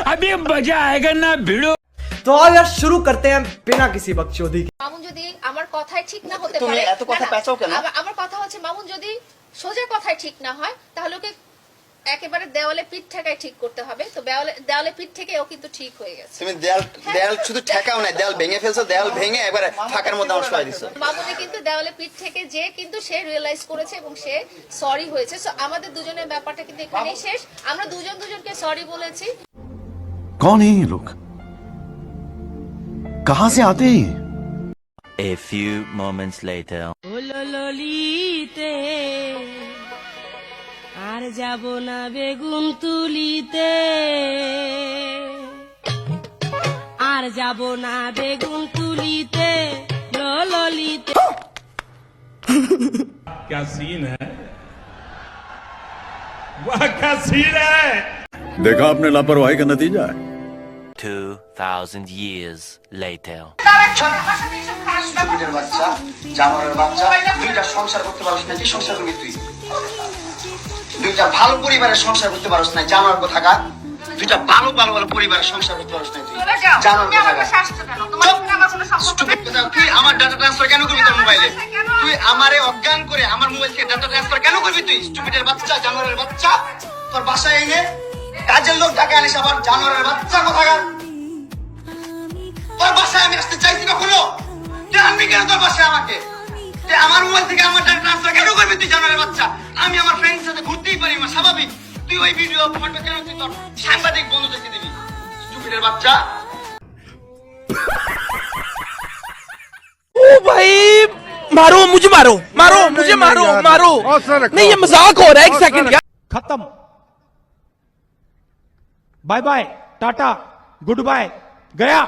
अभी मजा आएगा ना भिड़ो। तो आओ यार शुरू करते हैं बिना किसी बकचोदी के। মামুন যদি আমার কথাই ঠিক না হতে তুমি পারে, এত কথা পেঁচাও কেন? আমার কথা হচ্ছে মামুন যদি সোজা কথাই ঠিক না হয় তাহলে ওকে একেবারে দেওয়ালে পিঠ ঠেকাই ঠিক করতে হবে। তো দেওয়ালে পিঠ থেকে ও কিন্তু ঠিক হয়ে গেছে। তুমি দেয়াল শুধু ঠেকাও না, দেয়াল ভেঙে ফেলছো, দেয়াল ভেঙে একবারে ফাঁকার মধ্যে আমার শোয়া দিছো। মামুনে কিন্তু দেওয়ালে পিঠ থেকে যে কিন্তু সে রিয়েলাইজ করেছে এবং সে সরি হয়েছে। সো আমাদের দুজনের ব্যাপারটা কিন্তু এখানেই শেষ। আমরা দুজনকে সরি বলেছি। कौन है ये लोग, कहां से आते हैं? A few moments later. ললিতে আর যাব না বেগুন তুলিতে, আর যাব না বেগুন তুলিতে ললিতে। क्या सीन है, वाह क्या सीन है। देखा आपने लापरवाही का नतीजा है। 2000 years later. স্টুপিডের বাচ্চা, জানোয়ারের বাচ্চা, দুইটা সংসার করতে পারছ না, কি সংসার করবি তুই? দুইটা ভালো পরিবারের সংসার করতে পারছ না, জানোয়ার কোথাকার। দুইটা ভালো পরিবারের সংসার করতে পারছ না তুই, জানোয়ার কোথাকার। তুই আমার ডাটা ট্রান্সফার কেন করবি তোর মোবাইলে? তুই আমারে অজ্ঞান করে আমার মোবাইল থেকে ডাটা ট্রান্সফার কেন করবি তুই? স্টুপিডের বাচ্চা, জানোয়ারের বাচ্চা, তোর বাসায় এনে কাজের লোক ডাকে আনিস আবার, জানোয়ারের বাচ্চা কোথাকার। তোর বাসায় আমি আসতে চাইছি কখনো? তুই আনবি কেন তোর বাসায় আমাকে? তুই আমার মোবাইল থেকে আমার ডাটা ট্রান্সফার কেন করবি তুই, জানোয়ারের বাচ্চা? আমি আমার ফ্রেন্ডের সাথে ঘুরতেই পারি, আমার স্বাভাবিক। তুই ওই ভিডিও ফটো কেন তুই তোর সাংবাদিক বন্ধুদেরকে দিবি, স্টুপিডের বাচ্চা? ओ भाई मारो मुझे, मारो मारो मुझे, मारो मारो। नहीं ये मजाक हो रहा है, एक सेकंड यार। खत्म, bye bye, tata, goodbye, गया।